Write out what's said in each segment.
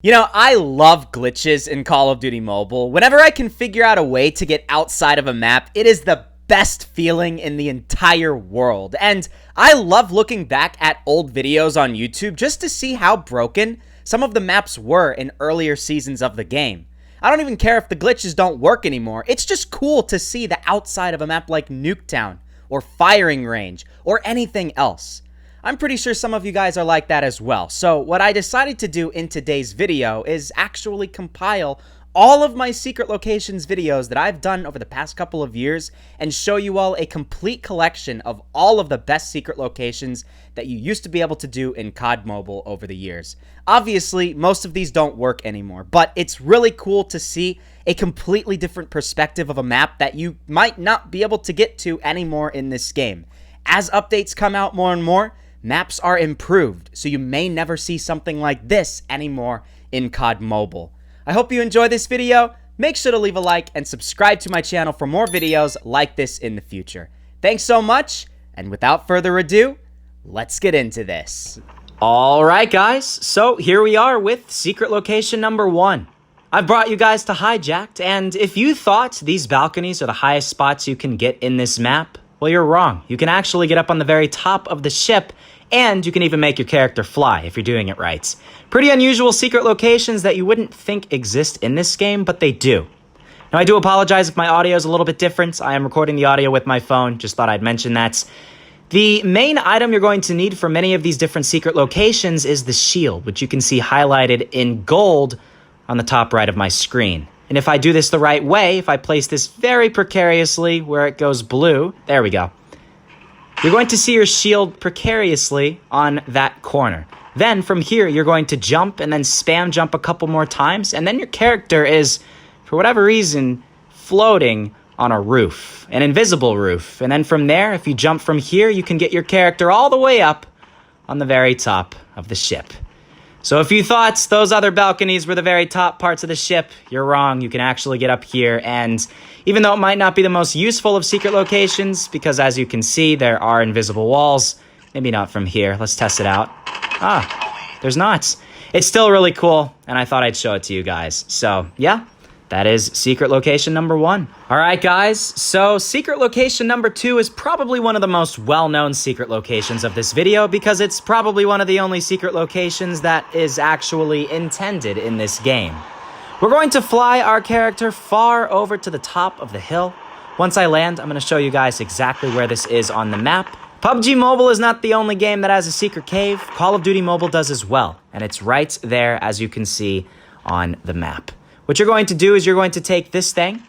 You know, I love glitches in Call of Duty Mobile. Whenever I can figure out a way to get outside of a map, it is the best feeling in the entire world. And I love looking back at old videos on YouTube just to see how broken some of the maps were in earlier seasons of the game. I don't even care if the glitches don't work anymore. It's just cool to see the outside of a map like Nuketown or Firing Range or anything else. I'm pretty sure some of you guys are like that as well. So what I decided to do in today's video is actually compile all of my secret locations videos that I've done over the past couple of years and show you all a complete collection of all of the best secret locations that you used to be able to do in COD Mobile over the years. Obviously, most of these don't work anymore, but it's really cool to see a completely different perspective of a map that you might not be able to get to anymore in this game. As updates come out more and more, maps are improved, so you may never see something like this anymore in COD Mobile. I hope you enjoy this video. Make sure to leave a like and subscribe to my channel for more videos like this in the future. Thanks so much, and without further ado, let's get into this. Alright guys, so here we are with secret location number 1. I've brought you guys to Hijacked, and if you thought these balconies are the highest spots you can get in this map, well, you're wrong. You can actually get up on the very top of the ship, and you can even make your character fly if you're doing it right. Pretty unusual secret locations that you wouldn't think exist in this game, but they do. Now, I do apologize if my audio is a little bit different. I am recording the audio with my phone. Just thought I'd mention that. The main item you're going to need for many of these different secret locations is the shield, which you can see highlighted in gold on the top right of my screen. And if I do this the right way, if I place this very precariously where it goes blue, there we go. You're going to see your shield precariously on that corner. Then from here, you're going to jump and then spam jump a couple more times. And then your character is, for whatever reason, floating on a roof, an invisible roof. And then from there, if you jump from here, you can get your character all the way up on the very top of the ship. So if you thought those other balconies were the very top parts of the ship, you're wrong. You can actually get up here, and even though it might not be the most useful of secret locations, because as you can see, there are invisible walls, maybe not from here. Let's test it out. Ah, there's not. It's still really cool, and I thought I'd show it to you guys. So yeah, that is secret location number 1. All right, guys, so secret location number 2 is probably one of the most well-known secret locations of this video because it's probably one of the only secret locations that is actually intended in this game. We're going to fly our character far over to the top of the hill. Once I land, I'm going to show you guys exactly where this is on the map. PUBG Mobile is not the only game that has a secret cave. Call of Duty Mobile does as well, and it's right there, as you can see on the map. What you're going to do is you're going to take this thing,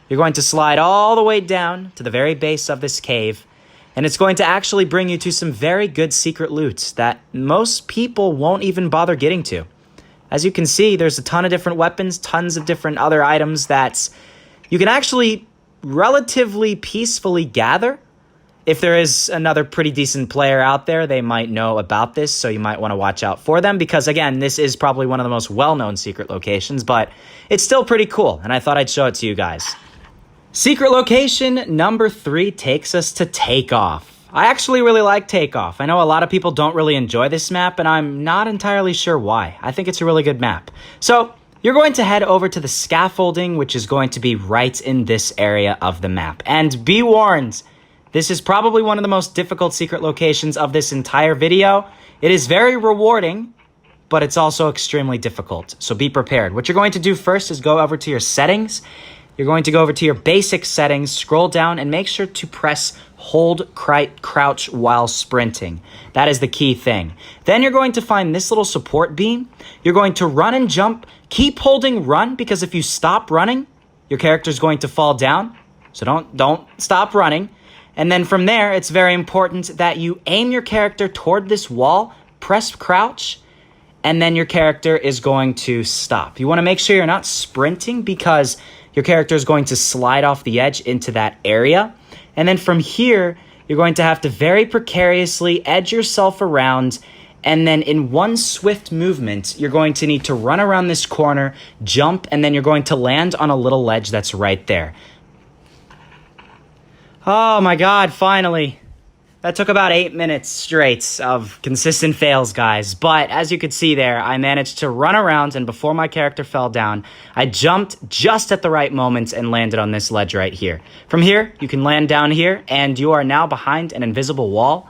you're going to slide all the way down to the very base of this cave, and it's going to actually bring you to some very good secret loot that most people won't even bother getting to. As you can see, there's a ton of different weapons, tons of different other items that you can actually relatively peacefully gather. If there is another pretty decent player out there, they might know about this, so you might want to watch out for them because, again, this is probably one of the most well-known secret locations, but it's still pretty cool, and I thought I'd show it to you guys. Secret location number 3 takes us to Takeoff. I actually really like Takeoff. I know a lot of people don't really enjoy this map, and I'm not entirely sure why. I think it's a really good map. So you're going to head over to the scaffolding, which is going to be right in this area of the map. And be warned, this is probably one of the most difficult secret locations of this entire video. It is very rewarding, but it's also extremely difficult, so be prepared. What you're going to do first is go over to your settings. You're going to go over to your basic settings, scroll down, and make sure to press hold crouch while sprinting. That is the key thing. Then you're going to find this little support beam. You're going to run and jump. Keep holding run, because if you stop running, your character is going to fall down. So don't stop running. And then from there, it's very important that you aim your character toward this wall, press crouch, and then your character is going to stop. You want to make sure you're not sprinting because your character is going to slide off the edge into that area. And then from here, you're going to have to very precariously edge yourself around, and then in one swift movement, you're going to need to run around this corner, jump, and then you're going to land on a little ledge that's right there. Oh my god, finally. That took about 8 minutes straight of consistent fails, guys. But as you could see there, I managed to run around, and before my character fell down, I jumped just at the right moment and landed on this ledge right here. From here, you can land down here, and you are now behind an invisible wall.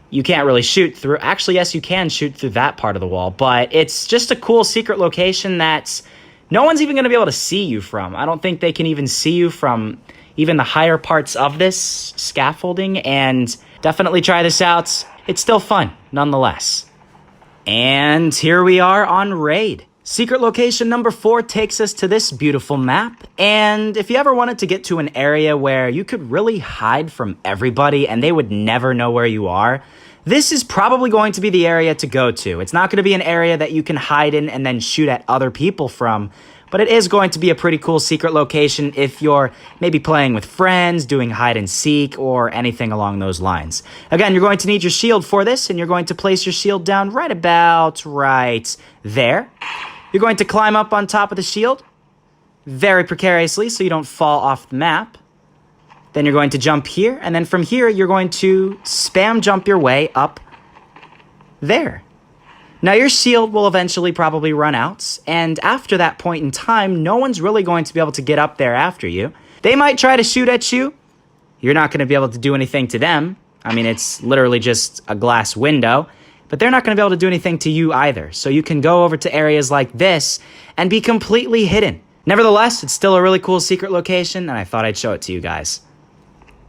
You can't really shoot through. Actually, yes, you can shoot through that part of the wall, but it's just a cool secret location that no one's even going to be able to see you from. I don't think they can even see you from even the higher parts of this scaffolding, and definitely try this out. It's still fun, nonetheless. And here we are on Raid. Secret location number 4 takes us to this beautiful map, and if you ever wanted to get to an area where you could really hide from everybody and they would never know where you are, this is probably going to be the area to go to. It's not going to be an area that you can hide in and then shoot at other people from, but it is going to be a pretty cool secret location if you're maybe playing with friends, doing hide and seek, or anything along those lines. Again, you're going to need your shield for this, and you're going to place your shield down right about right there. You're going to climb up on top of the shield very precariously so you don't fall off the map. Then you're going to jump here, and then from here, you're going to spam jump your way up there. Now, your shield will eventually probably run out, and after that point in time, no one's really going to be able to get up there after you. They might try to shoot at you. You're not going to be able to do anything to them. I mean, it's literally just a glass window, but they're not going to be able to do anything to you either. So you can go over to areas like this and be completely hidden. Nevertheless, it's still a really cool secret location, and I thought I'd show it to you guys.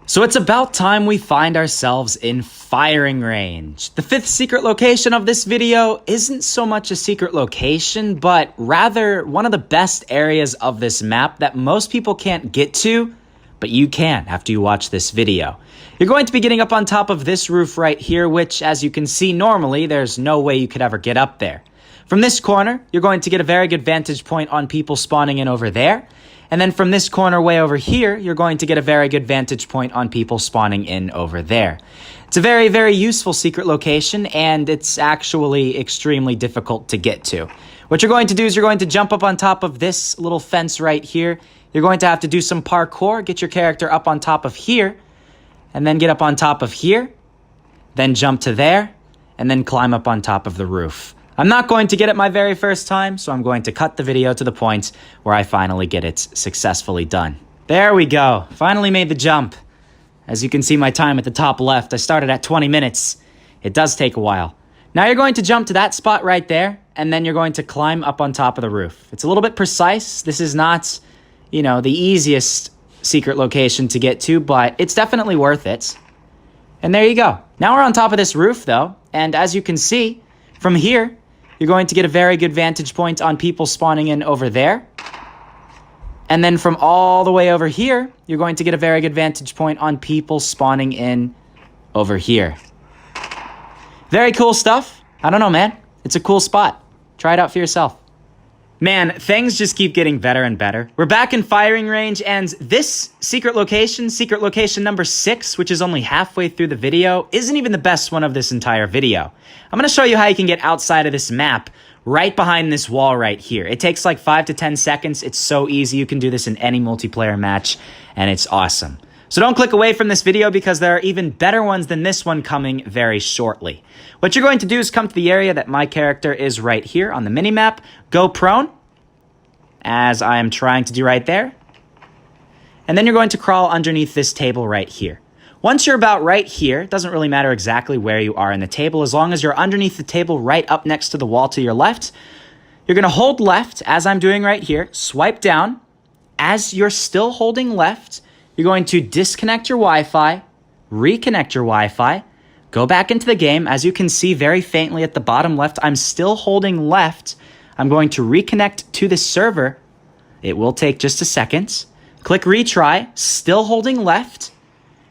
So it's about time we find ourselves in firing range. The 5th secret location of this video isn't so much a secret location, but rather one of the best areas of this map that most people can't get to, but you can after you watch this video. You're going to be getting up on top of this roof right here, which, as you can see, normally there's no way you could ever get up there. From this corner, you're going to get a very good vantage point on people spawning in over there. And then from this corner way over here, you're going to get a very good vantage point on people spawning in over there. It's a very, very useful secret location, and it's actually extremely difficult to get to. What you're going to do is you're going to jump up on top of this little fence right here. You're going to have to do some parkour, get your character up on top of here, and then get up on top of here, then jump to there, and then climb up on top of the roof. I'm not going to get it my very first time, so I'm going to cut the video to the point where I finally get it successfully done. There we go. Finally made the jump. As you can see my time at the top left, I started at 20 minutes. It does take a while. Now you're going to jump to that spot right there, and then you're going to climb up on top of the roof. It's a little bit precise. This is not, the easiest secret location to get to, but it's definitely worth it. And there you go. Now we're on top of this roof, though, and as you can see, from here, you're going to get a very good vantage point on people spawning in over there. And then from all the way over here, you're going to get a very good vantage point on people spawning in over here. Very cool stuff. I don't know, man. It's a cool spot. Try it out for yourself. Man, things just keep getting better and better. We're back in firing range, and this secret location number 6, which is only halfway through the video, isn't even the best one of this entire video. I'm going to show you how you can get outside of this map right behind this wall right here. It takes like 5 to 10 seconds. It's so easy. You can do this in any multiplayer match, and it's awesome. So don't click away from this video because there are even better ones than this one coming very shortly. What you're going to do is come to the area that my character is right here on the minimap. Go prone, as I am trying to do right there. And then you're going to crawl underneath this table right here. Once you're about right here, it doesn't really matter exactly where you are in the table, as long as you're underneath the table right up next to the wall to your left. You're going to hold left, as I'm doing right here, swipe down. As you're still holding left, you're going to disconnect your Wi-Fi, reconnect your Wi-Fi, go back into the game. As you can see very faintly at the bottom left, I'm still holding left. I'm going to reconnect to the server. It will take just a second. Click retry, still holding left.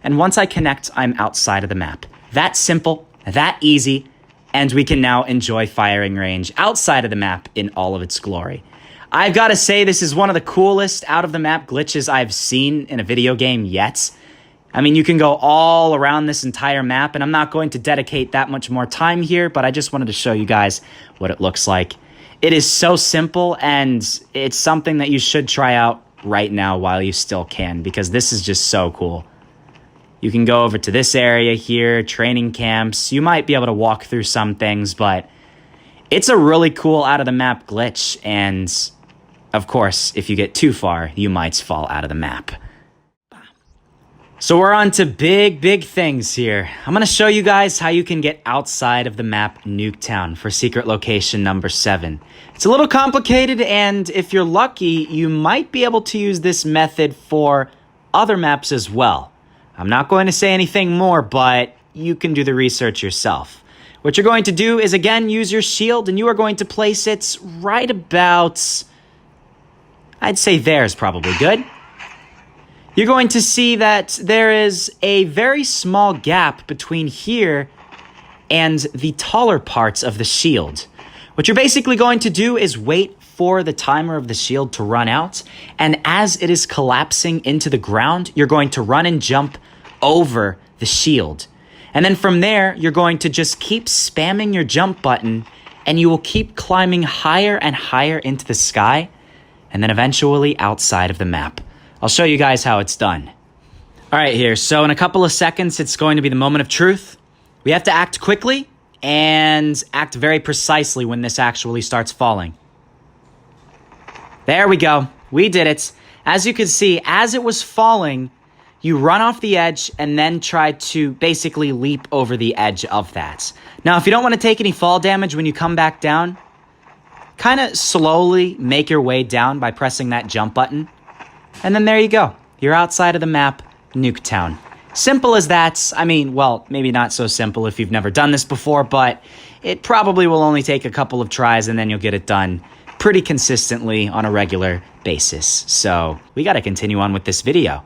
And once I connect, I'm outside of the map. That simple, that easy, and we can now enjoy firing range outside of the map in all of its glory. I've got to say, this is one of the coolest out-of-the-map glitches I've seen in a video game yet. I mean, you can go all around this entire map, and I'm not going to dedicate that much more time here, but I just wanted to show you guys what it looks like. It is so simple, and it's something that you should try out right now while you still can, because this is just so cool. You can go over to this area here, training camps. You might be able to walk through some things, but it's a really cool out-of-the-map glitch, and of course, if you get too far, you might fall out of the map. So we're on to big things here. I'm going to show you guys how you can get outside of the map Nuketown for secret location number 7. It's a little complicated, and if you're lucky, you might be able to use this method for other maps as well. I'm not going to say anything more, but you can do the research yourself. What you're going to do is, again, use your shield, and you are going to place it right about... I'd say there's probably good. You're going to see that there is a very small gap between here and the taller parts of the shield. What you're basically going to do is wait for the timer of the shield to run out, and as it is collapsing into the ground, you're going to run and jump over the shield. And then from there, you're going to just keep spamming your jump button, and you will keep climbing higher and higher into the sky, and then eventually outside of the map. I'll show you guys how it's done. All right, here. So in a couple of seconds, it's going to be the moment of truth. We have to act quickly and act very precisely when this actually starts falling. There we go. We did it. As you can see, as it was falling, you run off the edge and then try to basically leap over the edge of that. Now, if you don't want to take any fall damage when you come back down, kind of slowly make your way down by pressing that jump button. And then there you go. You're outside of the map, Nuketown. Simple as that. I mean, well, maybe not so simple if you've never done this before, but it probably will only take a couple of tries and then you'll get it done pretty consistently on a regular basis. So we got to continue on with this video.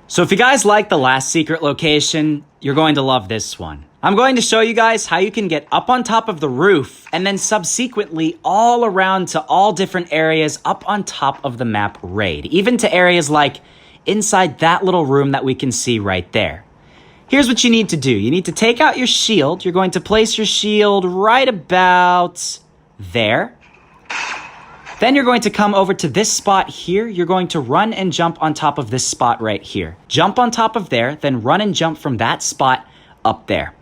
So if you guys like the last secret location, you're going to love this one. I'm going to show you guys how you can get up on top of the roof and then subsequently all around to all different areas up on top of the map raid, even to areas like inside that little room that we can see right there. Here's what you need to do. You need to take out your shield. You're going to place your shield right about there. Then you're going to come over to this spot here. You're going to run and jump on top of this spot right here. Jump on top of there, then run and jump from that spot up there.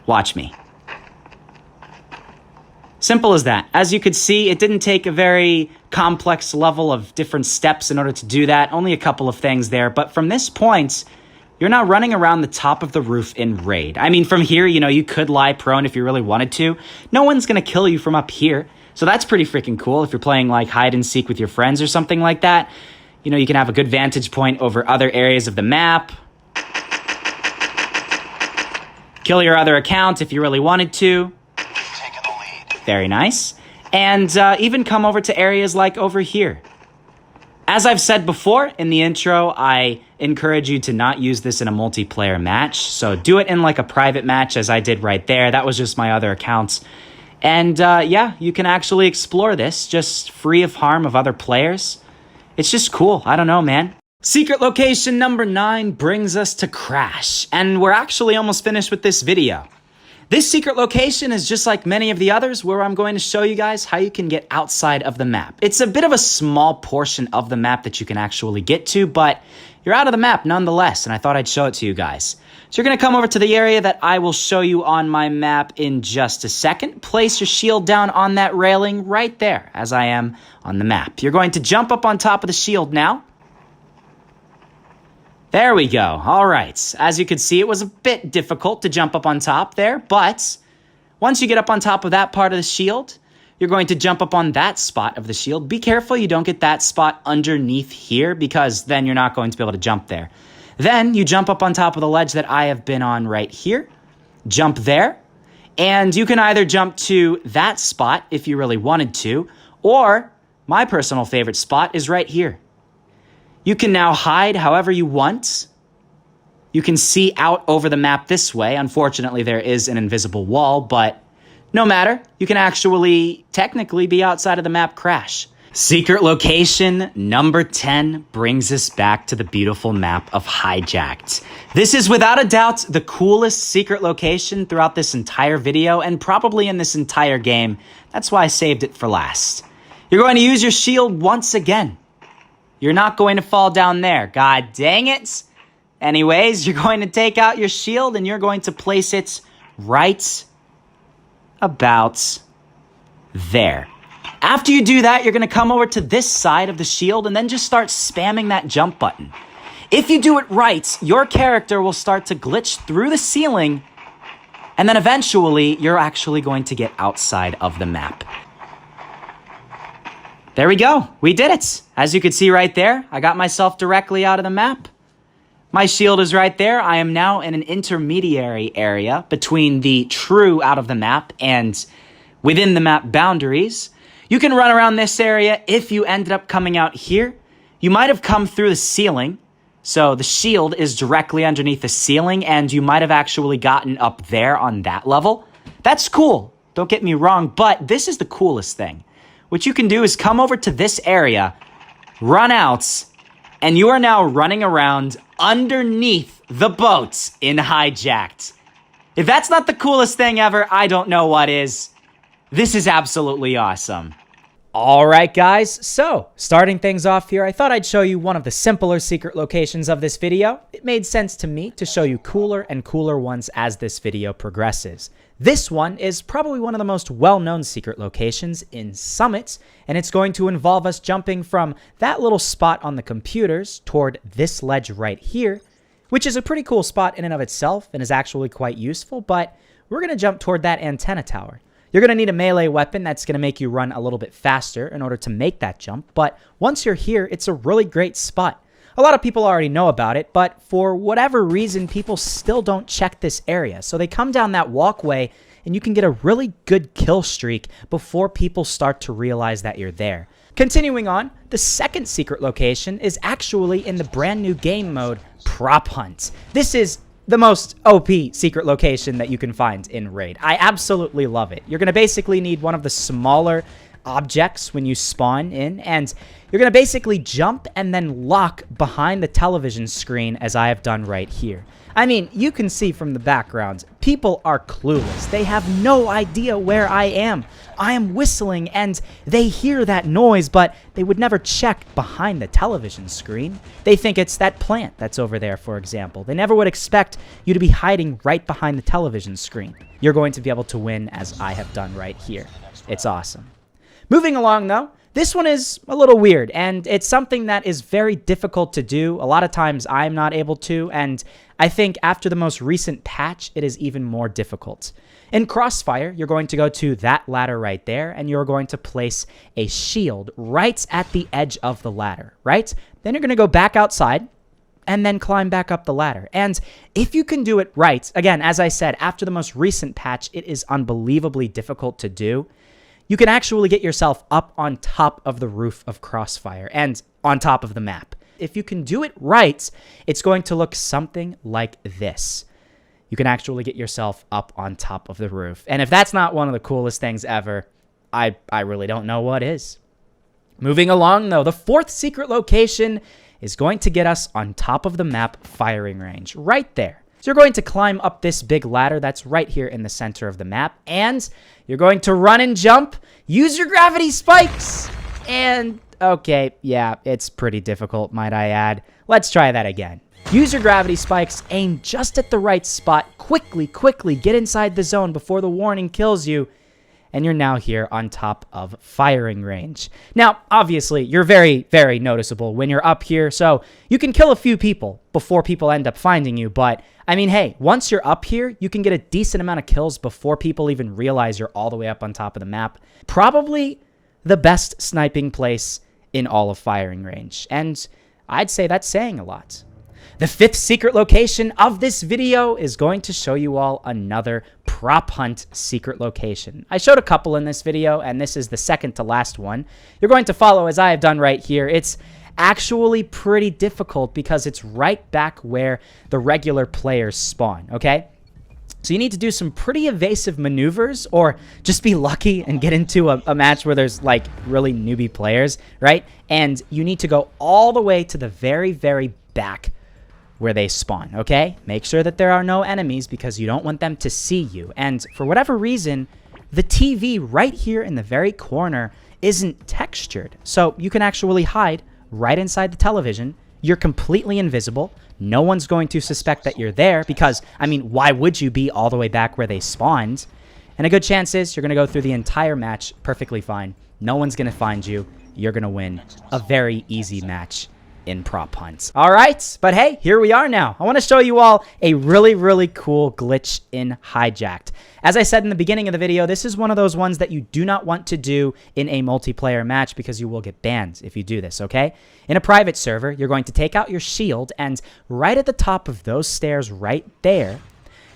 Watch me. Simple as that. As you could see, it didn't take a very complex level of different steps in order to do that. Only a couple of things there. But from this point, you're not running around the top of the roof in raid. I mean, from here, you could lie prone if you really wanted to. No one's going to kill you from up here. So that's pretty freaking cool if you're playing like hide and seek with your friends or something like that. You can have a good vantage point over other areas of the map. Kill your other account if you really wanted to. Taking the lead. Very nice. And even come over to areas like over here. As I've said before in the intro, I encourage you to not use this in a multiplayer match. So do it in like a private match as I did right there. That was just my other accounts. And yeah, you can actually explore this just free of harm of other players. It's just cool. I don't know, man. Secret location number 9 brings us to Crash, and we're actually almost finished with this video. This secret location is just like many of the others where I'm going to show you guys how you can get outside of the map. It's a bit of a small portion of the map that you can actually get to, but you're out of the map nonetheless, and I thought I'd show it to you guys. So you're going to come over to the area that I will show you on my map in just a second. Place your shield down on that railing right there, as I am on the map. You're going to jump up on top of the shield now. There we go. All right. As you can see, it was a bit difficult to jump up on top there, but once you get up on top of that part of the shield, you're going to jump up on that spot of the shield. Be careful you don't get that spot underneath here, because then you're not going to be able to jump there. Then you jump up on top of the ledge that I have been on right here. Jump there. And you can either jump to that spot if you really wanted to, or my personal favorite spot is right here. You can now hide however you want. You can see out over the map this way. Unfortunately, there is an invisible wall, but no matter. You can actually technically be outside of the map Crash. Secret location number 10 brings us back to the beautiful map of Hijacked. This is without a doubt the coolest secret location throughout this entire video and probably in this entire game. That's why I saved it for last. You're going to use your shield once again. You're not going to fall down there. God dang it. Anyways, you're going to take out your shield and you're going to place it right about there. After you do that, you're going to come over to this side of the shield and then just start spamming that jump button. If you do it right, your character will start to glitch through the ceiling, and then eventually you're actually going to get outside of the map. There we go. We did it. As you can see right there, I got myself directly out of the map. My shield is right there. I am now in an intermediary area between the true out of the map and within the map boundaries. You can run around this area. If you ended up coming out here, you might have come through the ceiling. So the shield is directly underneath the ceiling, and you might have actually gotten up there on that level. That's cool. Don't get me wrong, but this is the coolest thing. What you can do is come over to this area, run out, and you are now running around underneath the boat in Hijacked. If that's not the coolest thing ever, I don't know what is. This is absolutely awesome. All right, guys, so starting things off here, I thought I'd show you one of the simpler secret locations of this video. It made sense to me to show you cooler and cooler ones as this video progresses. This one is probably one of the most well-known secret locations in Summit, and it's going to involve us jumping from that little spot on the computers toward this ledge right here, which is a pretty cool spot in and of itself and is actually quite useful, but we're going to jump toward that antenna tower. You're going to need a melee weapon that's going to make you run a little bit faster in order to make that jump, but once you're here, it's a really great spot. A lot of people already know about it, but for whatever reason, people still don't check this area. So they come down that walkway, and you can get a really good kill streak before people start to realize that you're there. Continuing on, the second secret location is actually in the brand new game mode, Prop Hunt. This is the most OP secret location that you can find in Raid. I absolutely love it. You're going to basically need one of the smaller objects when you spawn in, and you're going to basically jump and then lock behind the television screen as I have done right here. I mean, you can see from the background, people are clueless. They have no idea where I am. I am whistling and they hear that noise, but they would never check behind the television screen. They think it's that plant that's over there, for example. They never would expect you to be hiding right behind the television screen. You're going to be able to win as I have done right here. It's awesome. Moving along, though, this one is a little weird, and it's something that is very difficult to do. A lot of times I'm not able to, and I think after the most recent patch, it is even more difficult. In Crossfire, you're going to go to that ladder right there, and you're going to place a shield right at the edge of the ladder, right? Then you're going to go back outside, and then climb back up the ladder. And if you can do it right, again, as I said, after the most recent patch, it is unbelievably difficult to do. You can actually get yourself up on top of the roof of Crossfire and on top of the map. If you can do it right, it's going to look something like this. You can actually get yourself up on top of the roof. And if that's not one of the coolest things ever, I really don't know what is. Moving along, though, the fourth secret location is going to get us on top of the map firing range, right there. So you're going to climb up this big ladder that's right here in the center of the map, and you're going to run and jump, use your gravity spikes, and okay, yeah, it's pretty difficult, might I add. Let's try that again. Use your gravity spikes, aim just at the right spot, quickly get inside the zone before the warning kills you, and you're now here on top of firing range. Now, obviously, you're very, very noticeable when you're up here, so you can kill a few people before people end up finding you, but, I mean, hey, once you're up here, you can get a decent amount of kills before people even realize you're all the way up on top of the map. Probably the best sniping place in all of firing range, and I'd say that's saying a lot. The fifth secret location of this video is going to show you all another prop hunt secret location. I showed a couple in this video, and this is the second to last one. You're going to follow as I have done right here. It's actually pretty difficult because it's right back where the regular players spawn, okay? So you need to do some pretty evasive maneuvers or just be lucky and get into a match where there's like really newbie players, right? And you need to go all the way to the very, very back where they spawn, okay? Make sure that there are no enemies because you don't want them to see you. And for whatever reason, the TV right here in the very corner isn't textured. So you can actually hide right inside the television you're completely invisible. No one's going to suspect that you're there because, I mean, why would you be all the way back where they spawned? And a good chance is you're going to go through the entire match perfectly fine. No one's going to find you. You're going to win a very easy match in prop hunts. All right, but hey, here we are now. I want to show you all a really, really cool glitch in Hijacked. As I said in the beginning of the video, this is one of those ones that you do not want to do in a multiplayer match because you will get banned if you do this, okay? In a private server, you're going to take out your shield, and right at the top of those stairs right there,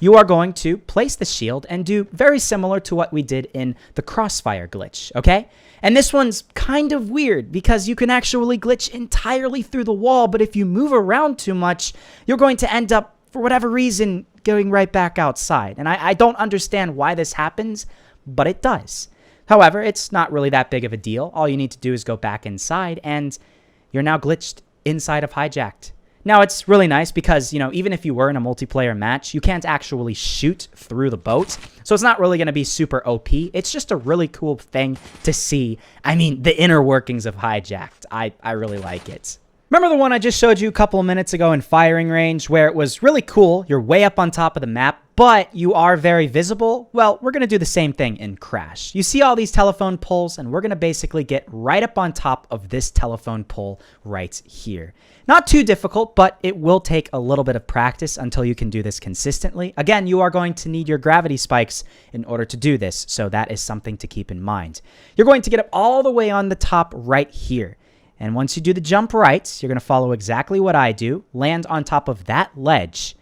you are going to place the shield and do very similar to what we did in the crossfire glitch, okay? And this one's kind of weird because you can actually glitch entirely through the wall, but if you move around too much, you're going to end up, for whatever reason, going right back outside. And I don't understand why this happens, but it does. However, it's not really that big of a deal. All you need to do is go back inside, and you're now glitched inside of Hijacked. Now, it's really nice because, you know, even if you were in a multiplayer match, you can't actually shoot through the boat. So it's not really going to be super OP. It's just a really cool thing to see. I mean, the inner workings of Hijacked. I really like it. Remember the one I just showed you a couple of minutes ago in firing range where it was really cool? You're way up on top of the map, but you are very visible? Well, we're going to do the same thing in Crash. You see all these telephone poles, and we're going to basically get right up on top of this telephone pole right here. Not too difficult, but it will take a little bit of practice until you can do this consistently. Again, you are going to need your gravity spikes in order to do this, so that is something to keep in mind. You're going to get up all the way on the top right here. And once you do the jump right, you're going to follow exactly what I do, land on top of that ledge.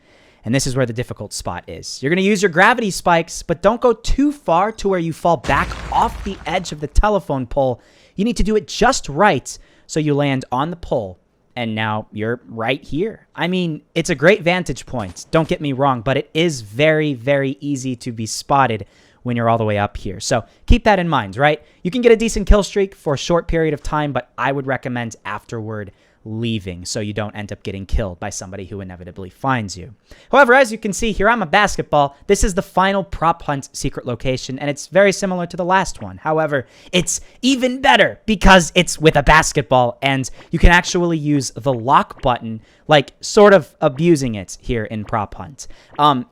And this is where the difficult spot is. You're going to use your gravity spikes, but don't go too far to where you fall back off the edge of the telephone pole. You need to do it just right so you land on the pole. And now you're right here. I mean, it's a great vantage point. Don't get me wrong, but it is very, very easy to be spotted when you're all the way up here. So keep that in mind, right? You can get a decent kill streak for a short period of time, but I would recommend afterward leaving so you don't end up getting killed by somebody who inevitably finds you. However, as you can see here, I'm a basketball. This is the final prop hunt secret location, and it's very similar to the last one. However, it's even better because it's with a basketball, and you can actually use the lock button, like sort of abusing it here in prop hunt.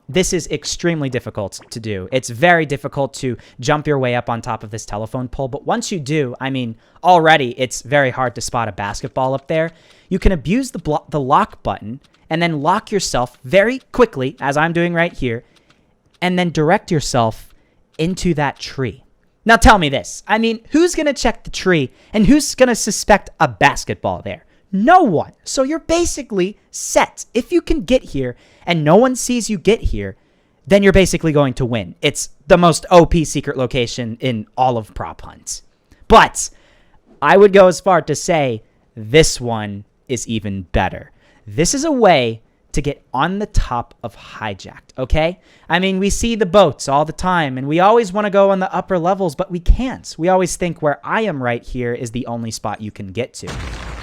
This is extremely difficult to do. It's very difficult to jump your way up on top of this telephone pole, but once you do, I mean, already it's very hard to spot a basketball up there. You can abuse the lock button and then lock yourself very quickly, as I'm doing right here, and then direct yourself into that tree. Now tell me this. I mean, who's going to check the tree and who's going to suspect a basketball there? No one. So you're basically set. If you can get here and no one sees you get here, then you're basically going to win. It's the most OP secret location in all of prop hunts. But I would go as far to say this one is even better. This is a way to get on the top of Hijacked, okay? I mean, we see the boats all the time, and we always want to go on the upper levels, but we can't. We always think where I am right here is the only spot you can get to.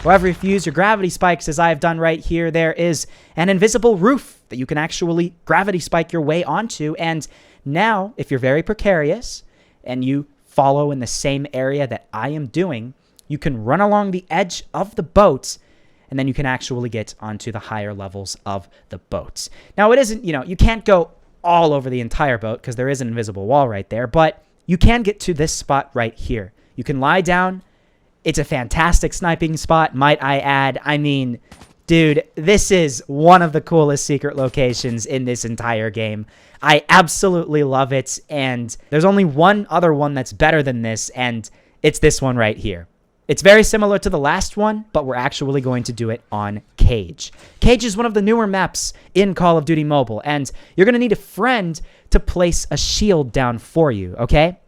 However, if you use your gravity spikes, as I have done right here, there is an invisible roof that you can actually gravity spike your way onto, and now, if you're very precarious, and you follow in the same area that I am doing, you can run along the edge of the boat, and then you can actually get onto the higher levels of the boats. Now, it isn't, you can't go all over the entire boat because there is an invisible wall right there, but you can get to this spot right here. You can lie down. It's a fantastic sniping spot, might I add. I mean, dude, this is one of the coolest secret locations in this entire game. I absolutely love it, and there's only one other one that's better than this, and it's this one right here. It's very similar to the last one, but we're actually going to do it on Cage. Cage is one of the newer maps in Call of Duty Mobile, and you're going to need a friend to place a shield down for you, okay?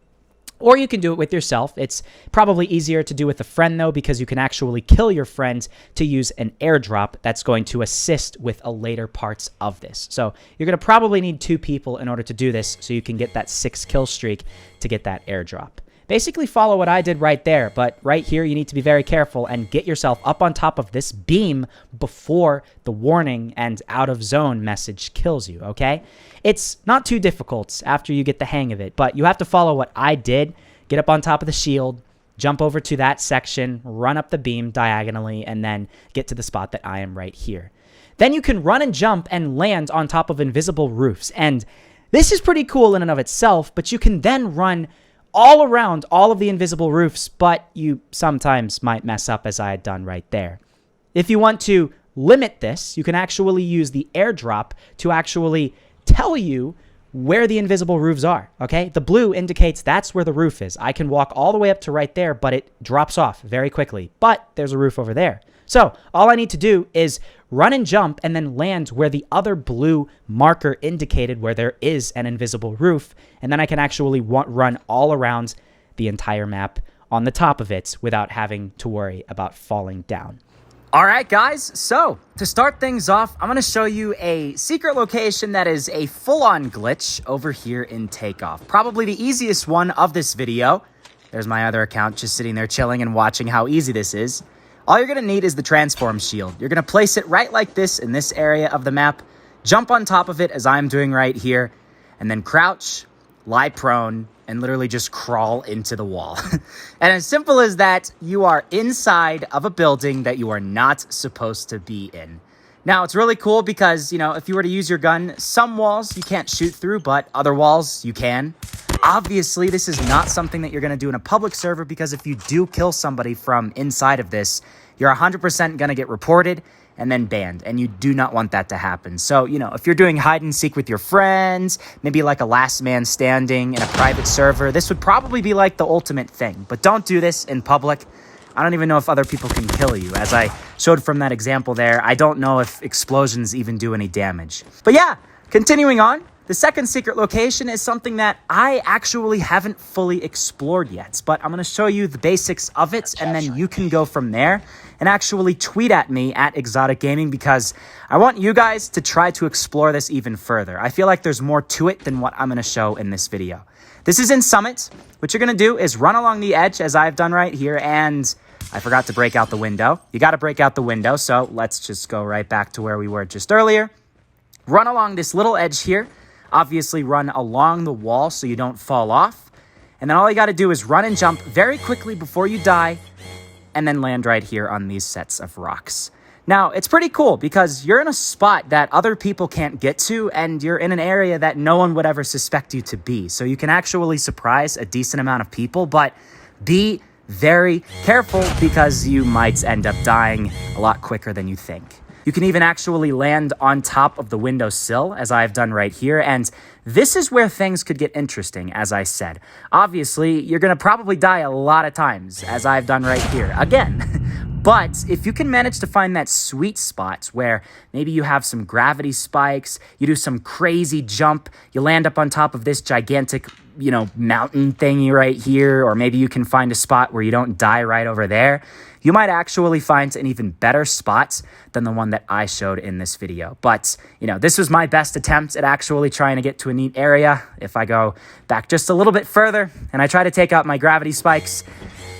Or you can do it with yourself. It's probably easier to do with a friend, though, because you can actually kill your friend to use an airdrop that's going to assist with a later parts of this. So you're going to probably need 2 people in order to do this so you can get that 6 kill streak to get that airdrop. Basically follow what I did right there, but right here you need to be very careful and get yourself up on top of this beam before the warning and out of zone message kills you, okay? It's not too difficult after you get the hang of it, but you have to follow what I did. Get up on top of the shield, jump over to that section, run up the beam diagonally, and then get to the spot that I am right here. Then you can run and jump and land on top of invisible roofs. And this is pretty cool in and of itself, but you can then run all around all of the invisible roofs, but you sometimes might mess up as I had done right there. If you want to limit this, you can actually use the airdrop to actually tell you where the invisible roofs are, okay? The blue indicates that's where the roof is. I can walk all the way up to right there, but it drops off very quickly. But there's a roof over there. So all I need to do is run and jump and then land where the other blue marker indicated where there is an invisible roof. And then I can actually run all around the entire map on the top of it without having to worry about falling down. All right, guys, so to start things off, I'm going to show you a secret location that is a full-on glitch over here in Takeoff. Probably the easiest one of this video. There's my other account just sitting there chilling and watching how easy this is. All you're going to need is the transform shield. You're going to place it right like this in this area of the map, jump on top of it as I'm doing right here, and then crouch, lie prone, and literally just crawl into the wall. And as simple as that, you are inside of a building that you are not supposed to be in. Now, it's really cool because, you know, if you were to use your gun, some walls you can't shoot through, but other walls you can. Obviously, this is not something that you're going to do in a public server because if you do kill somebody from inside of this, you're 100% going to get reported and then banned, and you do not want that to happen. So, you know, if you're doing hide and seek with your friends, maybe like a last man standing in a private server, this would probably be like the ultimate thing. But don't do this in public. I don't even know if other people can kill you. As I showed from that example there, I don't know if explosions even do any damage. But yeah, continuing on. The second secret location is something that I actually haven't fully explored yet, but I'm going to show you the basics of it, and then you can go from there and actually tweet at me at Exotic Gaming because I want you guys to try to explore this even further. I feel like there's more to it than what I'm going to show in this video. This is in Summit. What you're going to do is run along the edge as I've done right here, and I forgot to break out the window. You got to break out the window, so let's just go right back to where we were just earlier. Run along this little edge here. Obviously, run along the wall so you don't fall off. And then all you got to do is run and jump very quickly before you die, and then land right here on these sets of rocks. Now, it's pretty cool because you're in a spot that other people can't get to, and you're in an area that no one would ever suspect you to be. So you can actually surprise a decent amount of people, but be very careful because you might end up dying a lot quicker than you think. You can even actually land on top of the windowsill, as I've done right here, and this is where things could get interesting, as I said. Obviously, you're going to probably die a lot of times, as I've done right here, again. But if you can manage to find that sweet spot where maybe you have some gravity spikes, you do some crazy jump, you land up on top of this gigantic, mountain thingy right here, or maybe you can find a spot where you don't die right over there, you might actually find an even better spot than the one that I showed in this video. But, this was my best attempt at actually trying to get to a neat area. If I go back just a little bit further and I try to take out my gravity spikes,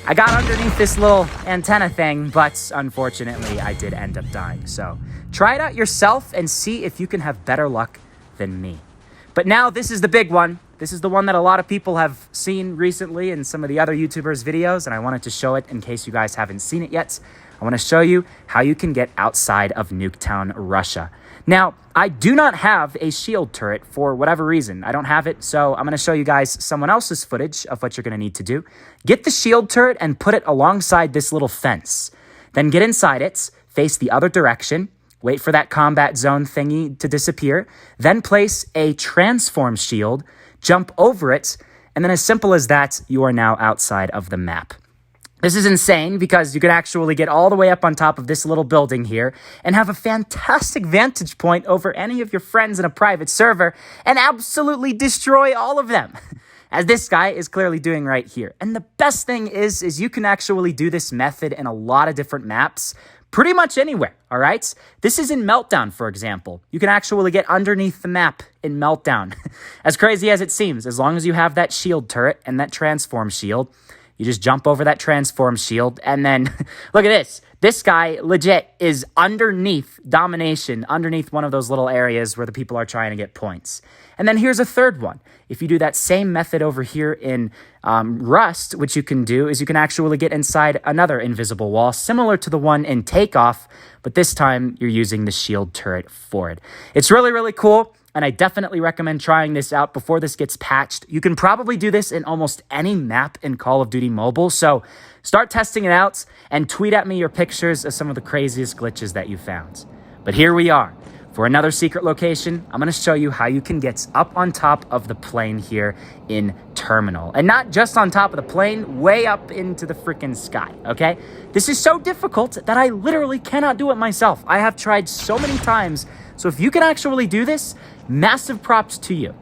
I got underneath this little antenna thing, but unfortunately I did end up dying. So try it out yourself and see if you can have better luck than me. But now this is the big one. This is the one that a lot of people have seen recently in some of the other YouTubers' videos, and I wanted to show it in case you guys haven't seen it yet. I want to show you how you can get outside of Nuketown, Russia. Now, I do not have a shield turret for whatever reason. I don't have it, so I'm going to show you guys someone else's footage of what you're going to need to do. Get the shield turret and put it alongside this little fence. Then get inside it, face the other direction, wait for that combat zone thingy to disappear, then place a transform shield, jump over it, and then as simple as that, you are now outside of the map. This is insane because you can actually get all the way up on top of this little building here and have a fantastic vantage point over any of your friends in a private server and absolutely destroy all of them, as this guy is clearly doing right here. And the best thing is you can actually do this method in a lot of different maps, pretty much anywhere, all right? This is in Meltdown, for example. You can actually get underneath the map in Meltdown. As crazy as it seems, as long as you have that shield turret and that transform shield, You just jump over that transform shield, and then look at this. This guy legit is underneath domination, underneath one of those little areas where the people are trying to get points. And then here's a third one. If you do that same method over here in Rust, what you can do is you can actually get inside another invisible wall, similar to the one in Takeoff, but this time you're using the shield turret for it. It's really, really cool. And I definitely recommend trying this out before this gets patched. You can probably do this in almost any map in Call of Duty Mobile, so start testing it out and tweet at me your pictures of some of the craziest glitches that you found. But here we are. For another secret location, I'm going to show you how you can get up on top of the plane here in Terminal. And not just on top of the plane, way up into the freaking sky, okay? This is so difficult that I literally cannot do it myself. I have tried so many times. So if you can actually do this, massive props to you.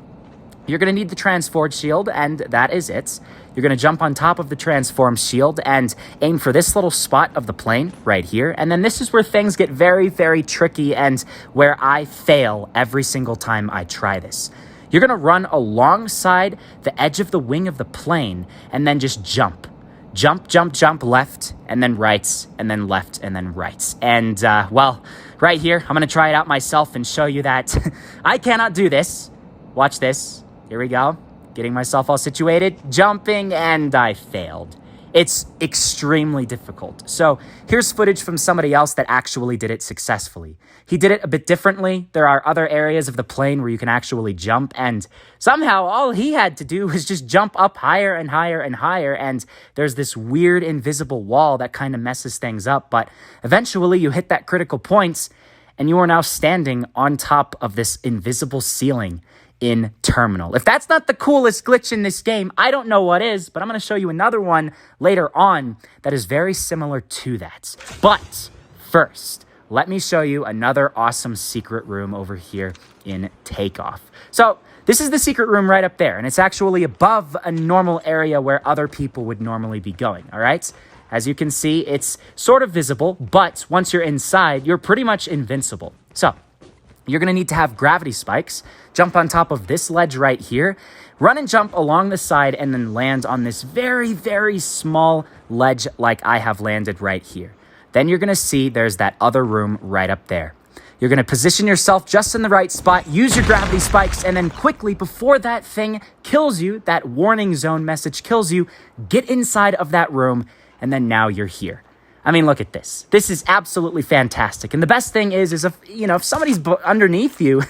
You're going to need the transform shield, and that is it. You're going to jump on top of the transform shield and aim for this little spot of the plane right here. And then this is where things get very, very tricky and where I fail every single time I try this. You're going to run alongside the edge of the wing of the plane and then just jump. Jump, jump, jump left, and then right, and then left, and then right. And, well, right here, I'm going to try it out myself and show you that I cannot do this. Watch this. Here we go. Getting myself all situated, jumping, and I failed. It's extremely difficult. So here's footage from somebody else that actually did it successfully. He did it a bit differently. There are other areas of the plane where you can actually jump, and somehow all he had to do was just jump up higher and higher and higher, and there's this weird invisible wall that kind of messes things up, but eventually you hit that critical point, and you are now standing on top of this invisible ceiling in Terminal. If that's not the coolest glitch in this game, I don't know what is, but I'm going to show you another one later on that is very similar to that. But first, let me show you another awesome secret room over here in Takeoff. So this is the secret room right up there, and it's actually above a normal area where other people would normally be going, all right? As you can see, it's sort of visible, but once you're inside, you're pretty much invincible. So you're going to need to have gravity spikes, jump on top of this ledge right here, run and jump along the side, and then land on this very, very small ledge like I have landed right here. Then you're going to see there's that other room right up there. You're going to position yourself just in the right spot, use your gravity spikes, and then quickly, before that thing kills you, that warning zone message kills you, get inside of that room, and then now you're here. I mean, look at this. This is absolutely fantastic. And the best thing is if somebody's underneath you,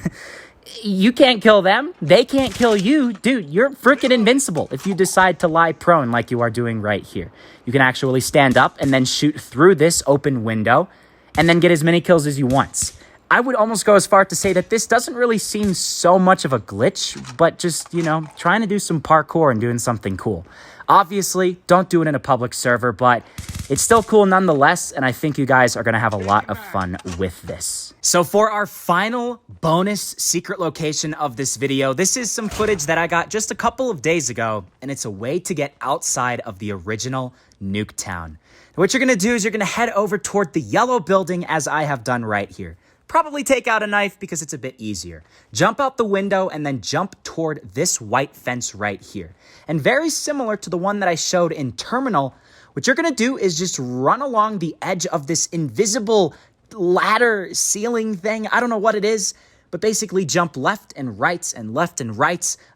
you can't kill them. They can't kill you. Dude, you're freaking invincible if you decide to lie prone like you are doing right here. You can actually stand up and then shoot through this open window and then get as many kills as you want. I would almost go as far to say that this doesn't really seem so much of a glitch, but just, trying to do some parkour and doing something cool. Obviously, don't do it in a public server, but it's still cool nonetheless, and I think you guys are going to have a lot of fun with this. So for our final bonus secret location of this video, this is some footage that I got just a couple of days ago, and it's a way to get outside of the original Nuketown. What you're going to do is you're going to head over toward the yellow building as I have done right here. Probably take out a knife because it's a bit easier. Jump out the window and then jump toward this white fence right here. And very similar to the one that I showed in Terminal, what you're going to do is just run along the edge of this invisible ladder ceiling thing. I don't know what it is, but basically jump left and right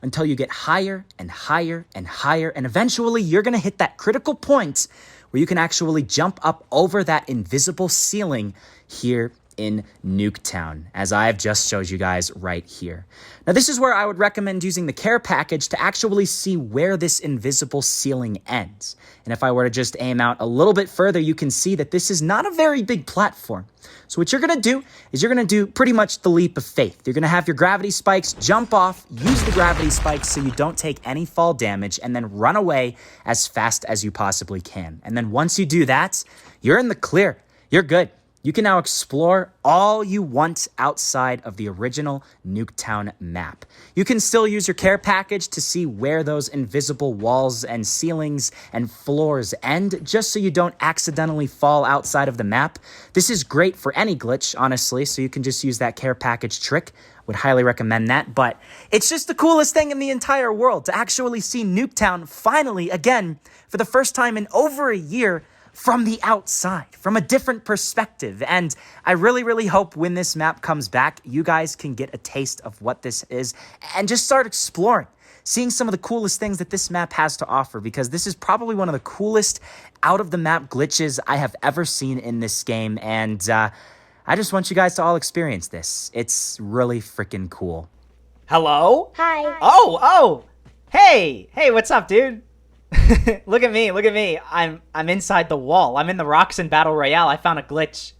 until you get higher and higher and higher. And eventually you're going to hit that critical point where you can actually jump up over that invisible ceiling here in Nuketown, as I've just showed you guys right here. Now, this is where I would recommend using the care package to actually see where this invisible ceiling ends. And if I were to just aim out a little bit further, you can see that this is not a very big platform. So what you're going to do is you're going to do pretty much the leap of faith. You're going to have your gravity spikes, jump off, use the gravity spikes so you don't take any fall damage, and then run away as fast as you possibly can. And then once you do that, you're in the clear. You're good. You can now explore all you want outside of the original Nuketown map. You can still use your care package to see where those invisible walls and ceilings and floors end, just so you don't accidentally fall outside of the map. This is great for any glitch, honestly, so you can just use that care package trick. Would highly recommend that, but it's just the coolest thing in the entire world to actually see Nuketown finally, again, for the first time in over a year, from the outside, from a different perspective. And I really hope when this map comes back, you guys can get a taste of what this is and just start exploring, seeing some of the coolest things that this map has to offer, because this is probably one of the coolest out-of-the-map glitches I have ever seen in this game. And I just want you guys to all experience this. It's really freaking cool. Hello? Hi. Oh! Hey, what's up, dude? Look at me. I'm inside the wall. I'm in the rocks in Battle Royale. I found a glitch.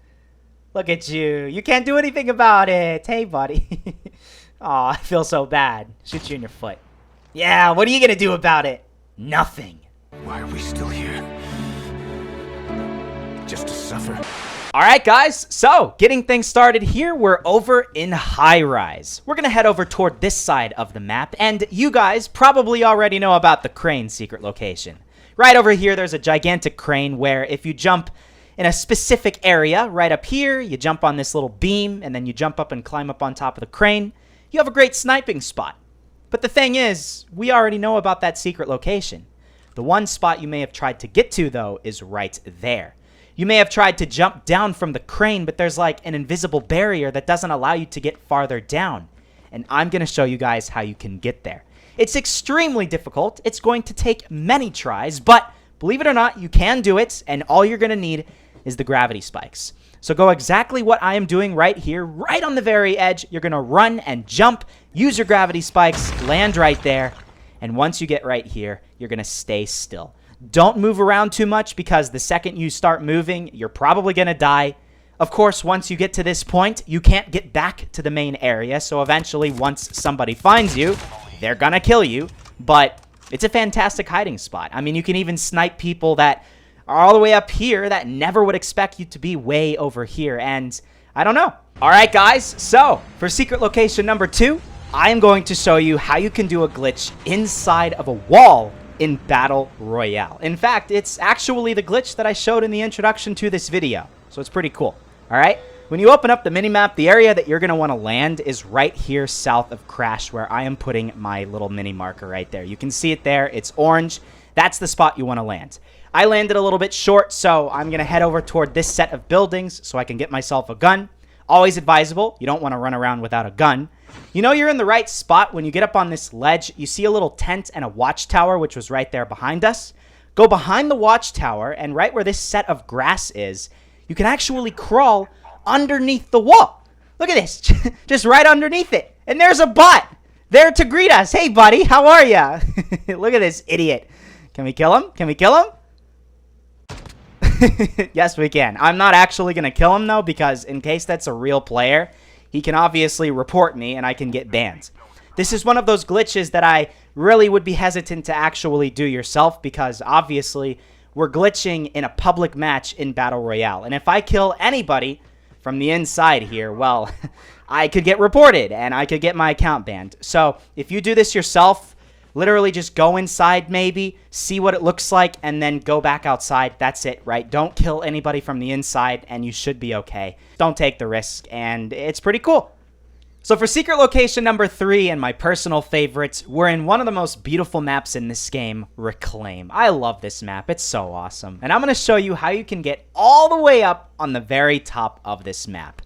Look at you. You can't do anything about it. Hey, buddy. Aw, I feel so bad. Shoot you in your foot. Yeah, what are you gonna do about it? Nothing. Why are we still here? Just to suffer? Alright guys, so getting things started here, we're over in High Rise. We're gonna head over toward this side of the map, and you guys probably already know about the crane secret location. Right over here, there's a gigantic crane where if you jump in a specific area, right up here, you jump on this little beam, and then you jump up and climb up on top of the crane, you have a great sniping spot. But the thing is, we already know about that secret location. The one spot you may have tried to get to, though, is right there. You may have tried to jump down from the crane, but there's like an invisible barrier that doesn't allow you to get farther down. And I'm going to show you guys how you can get there. It's extremely difficult. It's going to take many tries, but believe it or not, you can do it, and all you're going to need is the gravity spikes. So go exactly what I am doing right here, right on the very edge. You're going to run and jump, use your gravity spikes, land right there, and once you get right here, you're going to stay still. Don't move around too much, because the second you start moving, you're probably going to die. Of course, once you get to this point, you can't get back to the main area, so eventually once somebody finds you, they're going to kill you. But it's a fantastic hiding spot. I mean, you can even snipe people that are all the way up here that never would expect you to be way over here, and I don't know. Alright guys, so for secret location number 2, I am going to show you how you can do a glitch inside of a wall in Battle Royale. In fact, it's actually the glitch that I showed in the introduction to this video, so it's pretty cool. Alright, when you open up the minimap, the area that you're going to want to land is right here south of Crash, where I am putting my little mini marker right there. You can see it there, it's orange. That's the spot you want to land. I landed a little bit short, so I'm going to head over toward this set of buildings so I can get myself a gun. Always advisable, you don't want to run around without a gun. You know you're in the right spot when you get up on this ledge. You see a little tent and a watchtower, which was right there behind us. Go behind the watchtower, and right where this set of grass is, you can actually crawl underneath the wall. Look at this, just right underneath it. And there's a bot there to greet us. Hey, buddy, how are ya? Look at this idiot. Can we kill him? Can we kill him? Yes, we can. I'm not actually going to kill him, though, because in case that's a real player, he can obviously report me and I can get banned. This is one of those glitches that I really would be hesitant to actually do yourself, because obviously we're glitching in a public match in Battle Royale. And if I kill anybody from the inside here, well, I could get reported and I could get my account banned. So if you do this yourself, literally just go inside maybe, see what it looks like, and then go back outside. That's it, right? Don't kill anybody from the inside, and you should be okay. Don't take the risk, and it's pretty cool. So for secret location number 3, and my personal favorite, we're in one of the most beautiful maps in this game, Reclaim. I love this map. It's so awesome. And I'm going to show you how you can get all the way up on the very top of this map.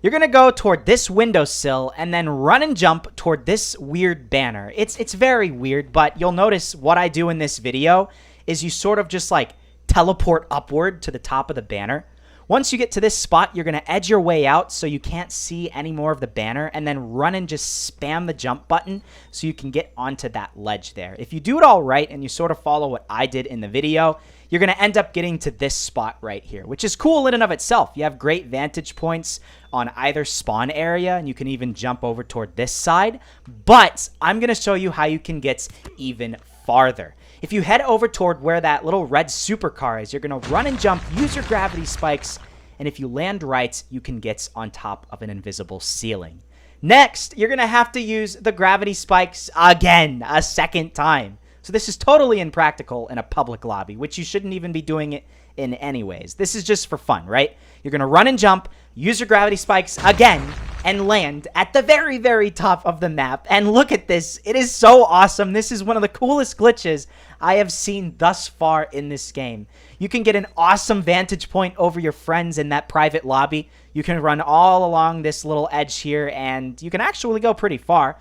You're going to go toward this windowsill and then run and jump toward this weird banner. It's very weird, but you'll notice what I do in this video is you sort of just like teleport upward to the top of the banner. Once you get to this spot, you're going to edge your way out so you can't see any more of the banner, and then run and just spam the jump button so you can get onto that ledge there. If you do it all right and you sort of follow what I did in the video, you're going to end up getting to this spot right here, which is cool in and of itself. You have great vantage points on either spawn area, and you can even jump over toward this side. But I'm going to show you how you can get even farther. If you head over toward where that little red supercar is, you're going to run and jump, use your gravity spikes, and if you land right, you can get on top of an invisible ceiling. Next, you're going to have to use the gravity spikes again, a second time. So this is totally impractical in a public lobby, which you shouldn't even be doing it in anyways. This is just for fun, right? You're going to run and jump, use your gravity spikes again, and land at the very, very top of the map. And look at this. It is so awesome. This is one of the coolest glitches I have seen thus far in this game. You can get an awesome vantage point over your friends in that private lobby. You can run all along this little edge here, and you can actually go pretty far.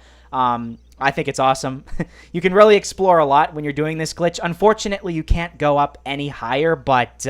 I think it's awesome. You can really explore a lot when you're doing this glitch. Unfortunately, you can't go up any higher, but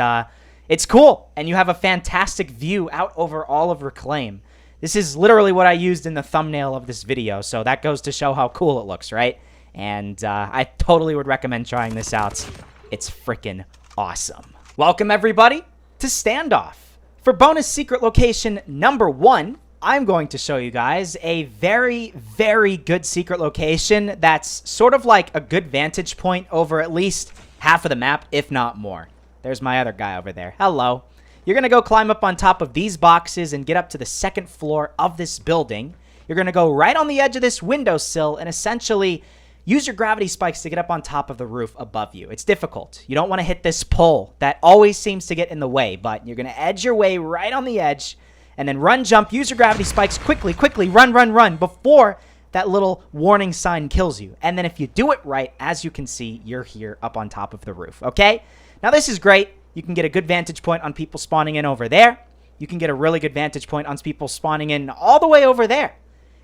it's cool, and you have a fantastic view out over all of Reclaim. This is literally what I used in the thumbnail of this video, so that goes to show how cool it looks, right? And I totally would recommend trying this out. It's freaking awesome. Welcome, everybody, to Standoff. For bonus secret location number 1, I'm going to show you guys a very, very good secret location that's sort of like a good vantage point over at least half of the map, if not more. There's my other guy over there. Hello. You're going to go climb up on top of these boxes and get up to the second floor of this building. You're going to go right on the edge of this windowsill and essentially use your gravity spikes to get up on top of the roof above you. It's difficult. You don't want to hit this pole that always seems to get in the way, but you're going to edge your way right on the edge and then run, jump, use your gravity spikes quickly, run before that little warning sign kills you. And then if you do it right, as you can see, you're here up on top of the roof, okay? Now this is great. You can get a good vantage point on people spawning in over there. You can get a really good vantage point on people spawning in all the way over there.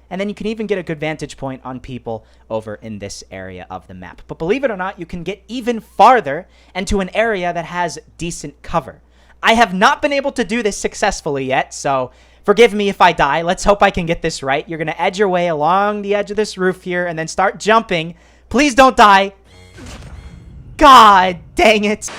And then you can even get a good vantage point on people over in this area of the map. But believe it or not, you can get even farther into an area that has decent cover. I have not been able to do this successfully yet, so forgive me if I die. Let's hope I can get this right. You're going to edge your way along the edge of this roof here and then start jumping. Please don't die. God dang it.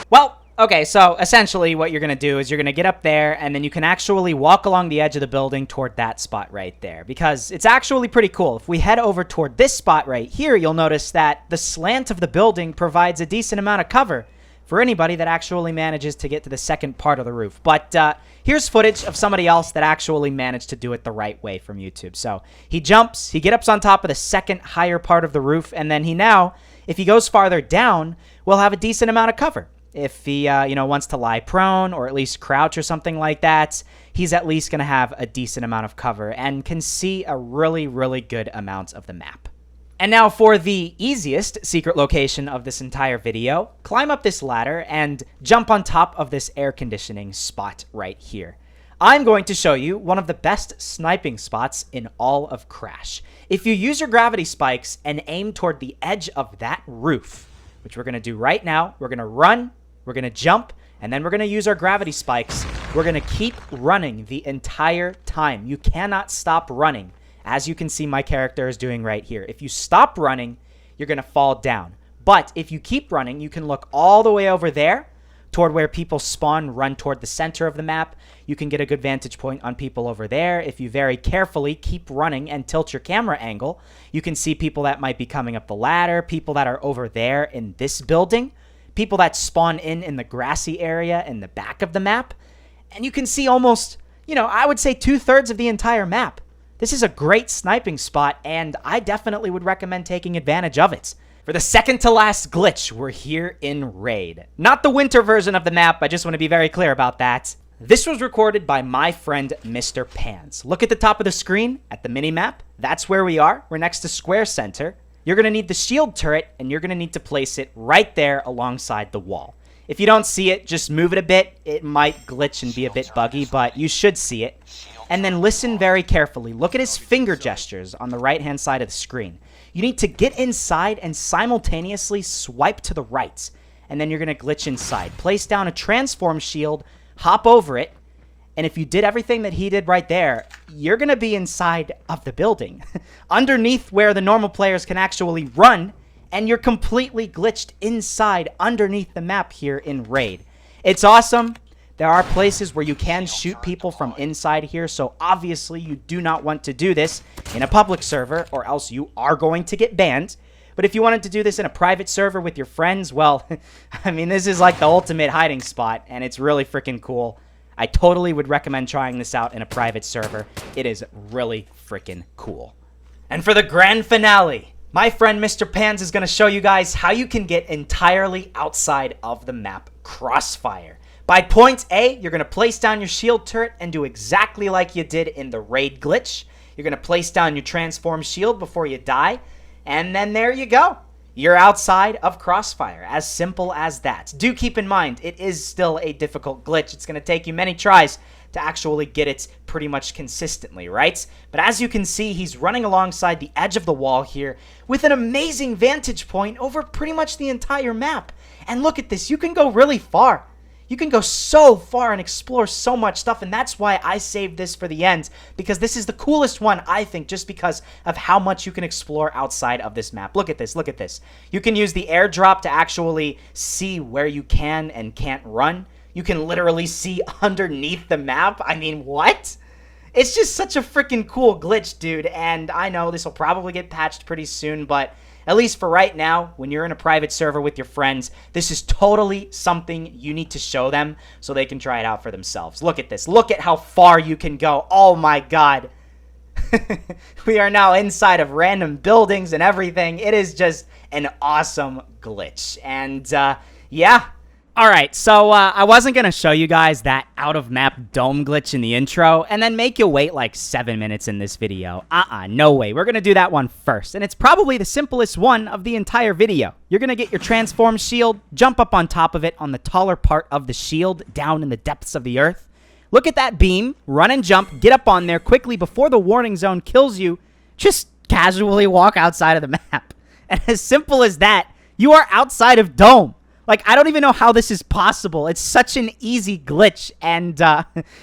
Well, okay, so essentially what you're going to do is you're going to get up there and then you can actually walk along the edge of the building toward that spot right there because it's actually pretty cool. If we head over toward this spot right here, you'll notice that the slant of the building provides a decent amount of cover for anybody that actually manages to get to the second part of the roof. But here's footage of somebody else that actually managed to do it the right way from YouTube. So he jumps, he gets up on top of the second higher part of the roof, and then he now, if he goes farther down, will have a decent amount of cover. If he, wants to lie prone or at least crouch or something like that, he's at least going to have a decent amount of cover and can see a really, really good amount of the map. And now for the easiest secret location of this entire video, climb up this ladder and jump on top of this air conditioning spot right here. I'm going to show you one of the best sniping spots in all of Crash. If you use your gravity spikes and aim toward the edge of that roof, which we're going to do right now, we're going to run, we're going to jump, and then we're going to use our gravity spikes. We're going to keep running the entire time. You cannot stop running. As you can see, my character is doing right here. If you stop running, you're going to fall down. But if you keep running, you can look all the way over there toward where people spawn, run toward the center of the map. You can get a good vantage point on people over there. If you very carefully keep running and tilt your camera angle, you can see people that might be coming up the ladder, people that are over there in this building, people that spawn in the grassy area in the back of the map. And you can see almost, I would say 2/3 of the entire map. This is a great sniping spot, and I definitely would recommend taking advantage of it. For the second to last glitch, we're here in Raid. Not the winter version of the map, I just want to be very clear about that. This was recorded by my friend, Mr. Pans. Look at the top of the screen, at the mini-map. That's where we are. We're next to Square Center. You're going to need the shield turret, and you're going to need to place it right there alongside the wall. If you don't see it, just move it a bit. It might glitch and be a bit buggy, but you should see it. And then listen very carefully. Look at his finger gestures on the right-hand side of the screen. You need to get inside and simultaneously swipe to the right. And then you're going to glitch inside. Place down a transform shield, hop over it, and if you did everything that he did right there, you're going to be inside of the building. Underneath where the normal players can actually run, and you're completely glitched inside underneath the map here in Raid. It's awesome. There are places where you can shoot people from inside here, so obviously you do not want to do this in a public server, or else you are going to get banned. But if you wanted to do this in a private server with your friends, well, I mean, this is like the ultimate hiding spot, and it's really freaking cool. I totally would recommend trying this out in a private server. It is really freaking cool. And for the grand finale, my friend Mr. Pans is going to show you guys how you can get entirely outside of the map Crossfire. By point A, you're going to place down your shield turret and do exactly like you did in the raid glitch. You're going to place down your transform shield before you die, and then there you go. You're outside of Crossfire. As simple as that. Do keep in mind, it is still a difficult glitch. It's going to take you many tries to actually get it pretty much consistently, right? But as you can see, he's running alongside the edge of the wall here with an amazing vantage point over pretty much the entire map. And look at this, you can go really far. You can go so far and explore so much stuff, and that's why I saved this for the end, because this is the coolest one, I think, just because of how much you can explore outside of this map. Look at this, look at this. You can use the airdrop to actually see where you can and can't run. You can literally see underneath the map. I mean, what? It's just such a freaking cool glitch, dude, and I know this will probably get patched pretty soon, but at least for right now, when you're in a private server with your friends, this is totally something you need to show them so they can try it out for themselves. Look at this. Look at how far you can go. Oh my god. We are now inside of random buildings and everything. It is just an awesome glitch. And, yeah. Alright, so I wasn't going to show you guys that out-of-map dome glitch in the intro and then make you wait like 7 minutes in this video. No way. We're going to do that one first, and it's probably the simplest one of the entire video. You're going to get your transform shield, jump up on top of it on the taller part of the shield down in the depths of the earth. Look at that beam, run and jump, get up on there quickly before the warning zone kills you. Just casually walk outside of the map. And as simple as that, you are outside of dome. Like, I don't even know how this is possible. It's such an easy glitch, and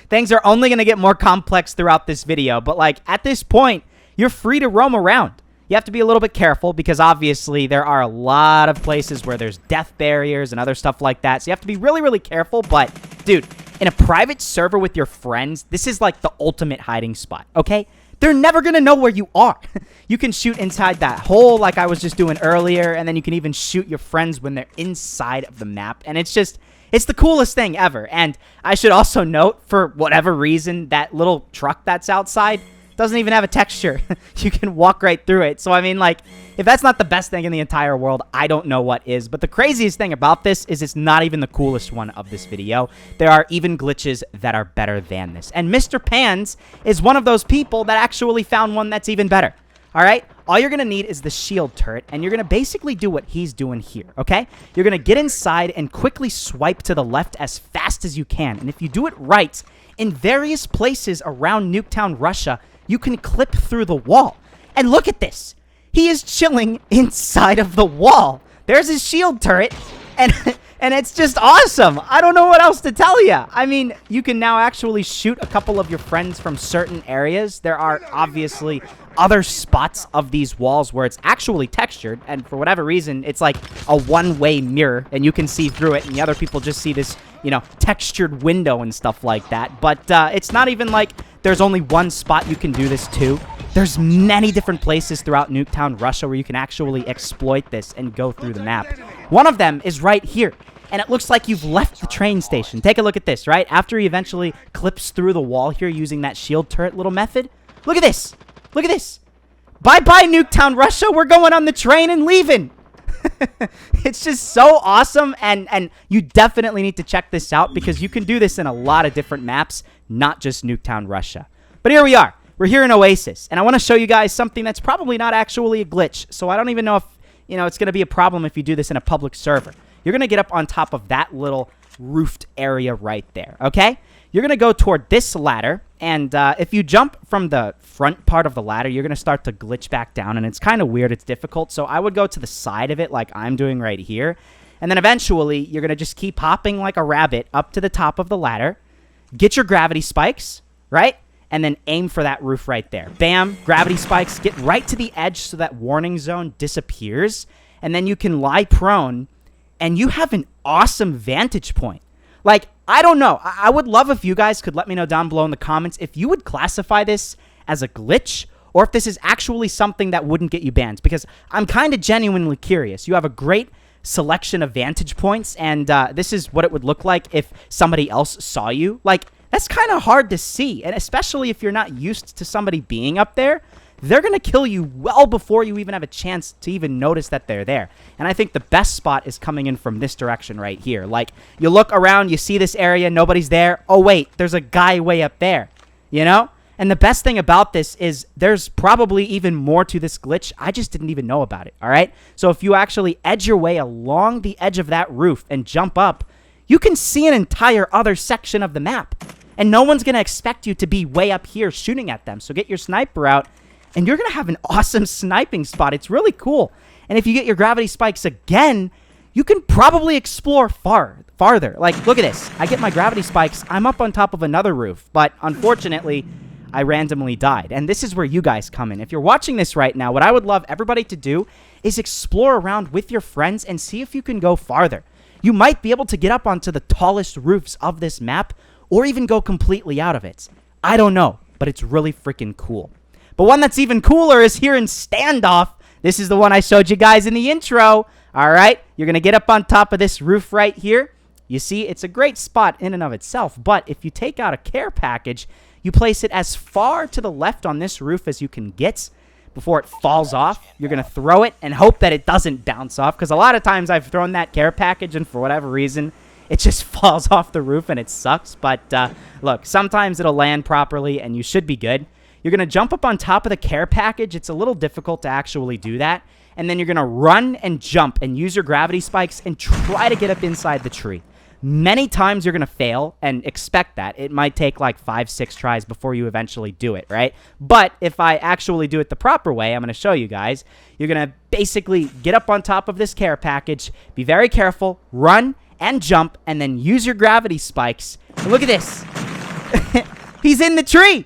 things are only going to get more complex throughout this video. But, like, at this point, you're free to roam around. You have to be a little bit careful because, obviously, there are a lot of places where there's death barriers and other stuff like that. So you have to be really, really careful. But, dude, in a private server with your friends, this is, like, the ultimate hiding spot, okay? They're never going to know where you are. You can shoot inside that hole like I was just doing earlier, and then you can even shoot your friends when they're inside of the map. And it's just, it's the coolest thing ever. And I should also note, for whatever reason, that little truck that's outside doesn't even have a texture. You can walk right through it. So, I mean, like, if that's not the best thing in the entire world, I don't know what is. But the craziest thing about this is it's not even the coolest one of this video. There are even glitches that are better than this. And Mr. Pans is one of those people that actually found one that's even better. All right? All you're going to need is the shield turret, and you're going to basically do what he's doing here, okay? You're going to get inside and quickly swipe to the left as fast as you can. And if you do it right, in various places around Nuketown, Russia, you can clip through the wall. And look at this. He is chilling inside of the wall. There's his shield turret, and it's just awesome. I don't know what else to tell you. I mean, you can now actually shoot a couple of your friends from certain areas. There are obviously other spots of these walls where it's actually textured, and for whatever reason, it's like a one-way mirror, and you can see through it, and the other people just see this, you know, textured window and stuff like that. But it's not even like there's only one spot you can do this to. There's many different places throughout Nuketown, Russia, where you can actually exploit this and go through the map. One of them is right here, and it looks like you've left the train station. Take a look at this, right? After he eventually clips through the wall here using that shield turret little method. Look at this. Look at this. Bye-bye, Nuketown, Russia. We're going on the train and leaving. It's just so awesome, and you definitely need to check this out because you can do this in a lot of different maps, not just Nuketown, Russia. But here we are. We're here in Oasis, and I want to show you guys something that's probably not actually a glitch, so I don't even know if, you know, it's going to be a problem if you do this in a public server. You're going to get up on top of that little roofed area right there, okay? You're going to go toward this ladder, and if you jump from the front part of the ladder, you're going to start to glitch back down, and it's kind of weird. It's difficult, so I would go to the side of it like I'm doing right here, and then eventually you're going to just keep hopping like a rabbit up to the top of the ladder, get your gravity spikes, right? And then aim for that roof right there. Bam, gravity spikes, get right to the edge so that warning zone disappears, and then you can lie prone, and you have an awesome vantage point. Like, I don't know. I would love if you guys could let me know down below in the comments if you would classify this as a glitch or if this is actually something that wouldn't get you banned, because I'm kind of genuinely curious. You have a great selection of vantage points, and this is what it would look like if somebody else saw you. Like, That's kind of hard to see, and especially if you're not used to somebody being up there, they're going to kill you well before you even have a chance to even notice that they're there. And I think the best spot is coming in from this direction right here. Like, you look around, you see this area, nobody's there. Oh, wait, there's a guy way up there, you know? And the best thing about this is there's probably even more to this glitch. I just didn't even know about it, all right? So if you actually edge your way along the edge of that roof and jump up, you can see an entire other section of the map. And no one's going to expect you to be way up here shooting at them. So get your sniper out, and you're going to have an awesome sniping spot. It's really cool. And if you get your gravity spikes again, you can probably explore farther. Like, look at this. I get my gravity spikes. I'm up on top of another roof. But unfortunately, I randomly died. And this is where you guys come in. If you're watching this right now, what I would love everybody to do is explore around with your friends and see if you can go farther. You might be able to get up onto the tallest roofs of this map or even go completely out of it. I don't know, but it's really freaking cool. But one that's even cooler is here in Standoff. This is the one I showed you guys in the intro. All right, you're going to get up on top of this roof right here. You see, it's a great spot in and of itself, but if you take out a care package, you place it as far to the left on this roof as you can get before it falls off. You're going to throw it and hope that it doesn't bounce off, because a lot of times I've thrown that care package and for whatever reason, it just falls off the roof and it sucks. But look, sometimes it'll land properly and you should be good. You're going to jump up on top of the care package. It's a little difficult to actually do that. And then you're going to run and jump and use your gravity spikes and try to get up inside the tree. Many times you're going to fail, and expect that. It might take like 5-6 tries before you eventually do it, right? But if I actually do it the proper way, I'm going to show you guys. You're going to basically get up on top of this care package, be very careful, run and jump, and then use your gravity spikes. And look at this. He's in the tree.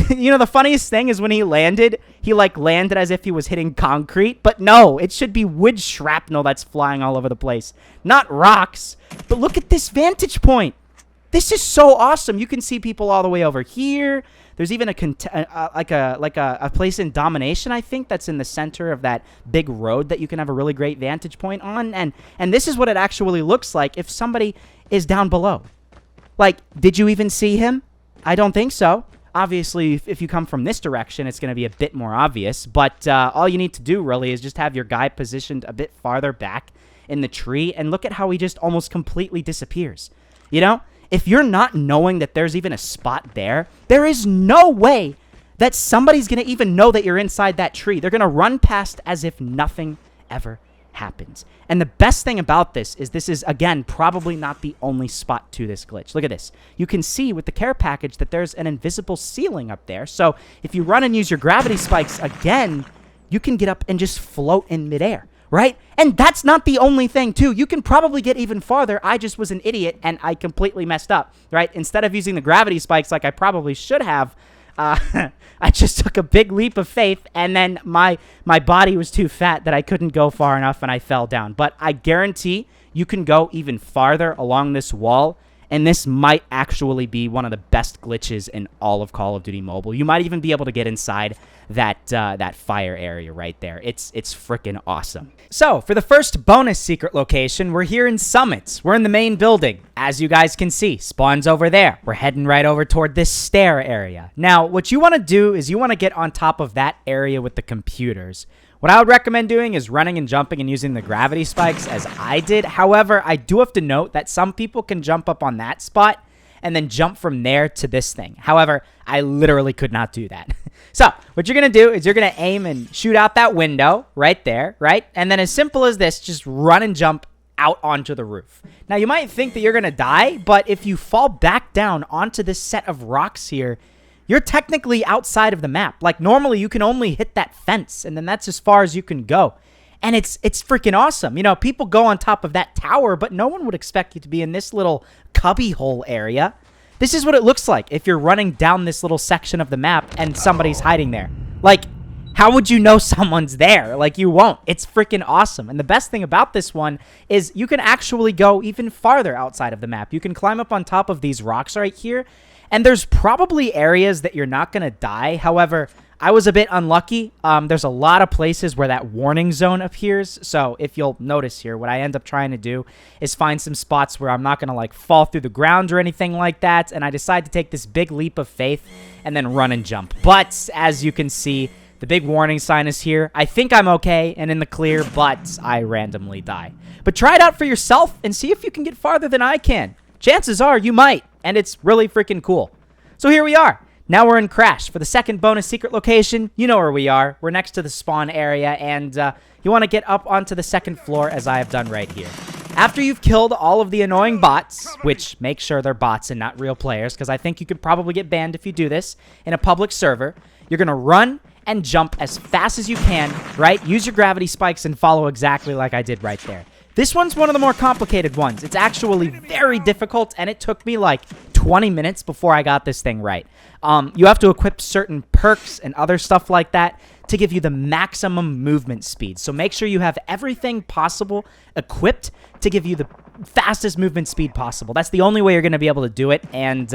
You know, the funniest thing is when he landed as if he was hitting concrete. But no, it should be wood shrapnel that's flying all over the place, not rocks. But look at this vantage point. This is so awesome. You can see people all the way over here. There's even a place in Domination, I think, that's in the center of that big road that you can have a really great vantage point on. And this is what it actually looks like if somebody is down below. Like, did you even see him? I don't think so. Obviously, if you come from this direction, it's going to be a bit more obvious. But all you need to do, really, is just have your guy positioned a bit farther back in the tree. And look at how he just almost completely disappears. You know? If you're not knowing that there's even a spot there, there is no way that somebody's going to even know that you're inside that tree. They're going to run past as if nothing ever happens. And the best thing about this is, again, probably not the only spot to this glitch. Look at this. You can see with the care package that there's an invisible ceiling up there. So if you run and use your gravity spikes again, you can get up and just float in midair, right? And that's not the only thing, too. You can probably get even farther. I just was an idiot, and I completely messed up, right? Instead of using the gravity spikes like I probably should have, I just took a big leap of faith, and then my body was too fat that I couldn't go far enough, and I fell down. But I guarantee you can go even farther along this wall, and this might actually be one of the best glitches in all of Call of Duty Mobile. You might even be able to get inside that fire area right there. It's freaking awesome. So, for the first bonus secret location, we're here in Summits. We're in the main building. As you guys can see, spawn's over there. We're heading right over toward this stair area. Now, what you want to do is you want to get on top of that area with the computers. What I would recommend doing is running and jumping and using the gravity spikes as I did. However, I do have to note that some people can jump up on that spot and then jump from there to this thing. However, I literally could not do that. So what you're going to do is you're going to aim and shoot out that window right there, right? And then as simple as this, just run and jump out onto the roof. Now, you might think that you're going to die, but if you fall back down onto this set of rocks here, you're technically outside of the map. Like, normally you can only hit that fence, and then that's as far as you can go. And it's freaking awesome. You know, people go on top of that tower, but no one would expect you to be in this little cubby hole area. This is what it looks like if you're running down this little section of the map and somebody's hiding there. Like, how would you know someone's there? Like, you won't. It's freaking awesome. And the best thing about this one is you can actually go even farther outside of the map. You can climb up on top of these rocks right here, and there's probably areas that you're not going to die. However, I was a bit unlucky. There's a lot of places where that warning zone appears. So if you'll notice here, what I end up trying to do is find some spots where I'm not going to like fall through the ground or anything like that. And I decide to take this big leap of faith and then run and jump. But as you can see, the big warning sign is here. I think I'm okay and in the clear, but I randomly die. But try it out for yourself and see if you can get farther than I can. Chances are you might, and it's really freaking cool. So here we are. Now we're in Crash. For the second bonus secret location, you know where we are. We're next to the spawn area, and you want to get up onto the second floor as I have done right here. After you've killed all of the annoying bots, which make sure they're bots and not real players, because I think you could probably get banned if you do this in a public server, you're going to run and jump as fast as you can, right? Use your gravity spikes and follow exactly like I did right there. This one's one of the more complicated ones. It's actually very difficult, and it took me like 20 minutes before I got this thing right. You have to equip certain perks and other stuff like that to give you the maximum movement speed. So make sure you have everything possible equipped to give you the fastest movement speed possible. That's the only way you're going to be able to do it, and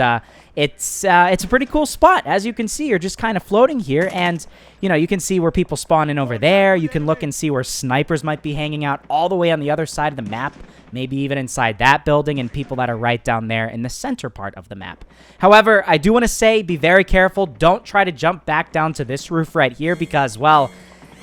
it's a pretty cool spot. As you can see, you're just kind of floating here, and you know, you can see where people spawn in over there. You can look and see where snipers might be hanging out all the way on the other side of the map, maybe even inside that building, and people that are right down there in the center part of the map. However, I do want to say, be very careful. Don't try to jump back down to this roof right here because, well,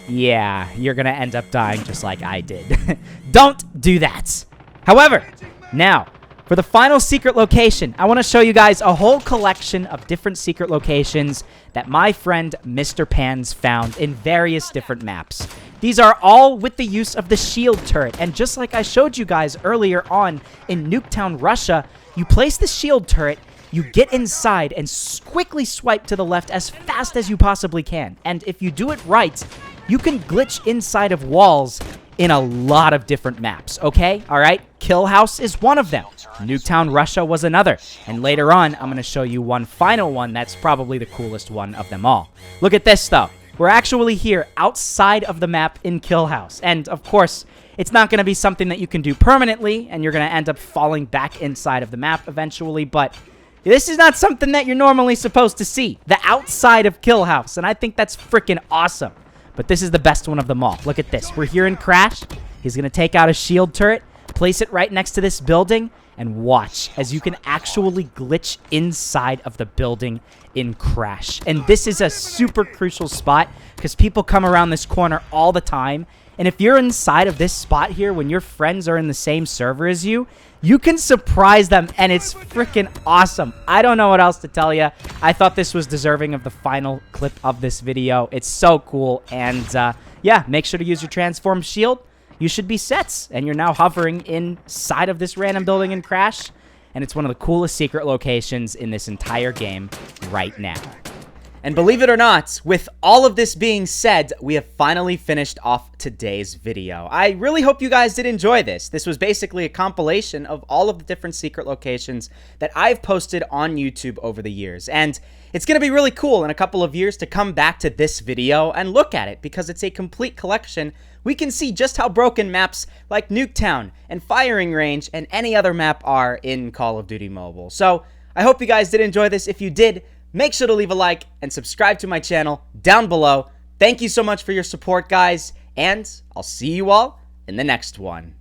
yeah, you're going to end up dying just like I did. Don't do that. However, now, for the final secret location, I want to show you guys a whole collection of different secret locations that my friend Mr. Pans found in various different maps. These are all with the use of the shield turret, and just like I showed you guys earlier on in Nuketown, Russia, you place the shield turret, you get inside, and quickly swipe to the left as fast as you possibly can. And if you do it right, you can glitch inside of walls in a lot of different maps, okay? All right? Kill House is one of them. Nuketown, Russia was another. And later on, I'm going to show you one final one that's probably the coolest one of them all. Look at this, though. We're actually here outside of the map in Kill House. And, of course, it's not going to be something that you can do permanently, and you're going to end up falling back inside of the map eventually, but this is not something that you're normally supposed to see. The outside of Kill House, and I think that's freaking awesome. But this is the best one of them all. Look at this. We're here in Crash. He's going to take out a shield turret, place it right next to this building, and watch as you can actually glitch inside of the building in Crash. And this is a super crucial spot because people come around this corner all the time. And if you're inside of this spot here when your friends are in the same server as you, you can surprise them, and it's freaking awesome. I don't know what else to tell you. I thought this was deserving of the final clip of this video. It's so cool, and yeah, make sure to use your transform shield. You should be set, and you're now hovering inside of this random building in Crash, and it's one of the coolest secret locations in this entire game right now. And believe it or not, with all of this being said, we have finally finished off today's video. I really hope you guys did enjoy this. This was basically a compilation of all of the different secret locations that I've posted on YouTube over the years. And it's going to be really cool in a couple of years to come back to this video and look at it because it's a complete collection. We can see just how broken maps like Nuketown and Firing Range and any other map are in Call of Duty Mobile. So I hope you guys did enjoy this. If you did, make sure to leave a like and subscribe to my channel down below. Thank you so much for your support, guys, and I'll see you all in the next one.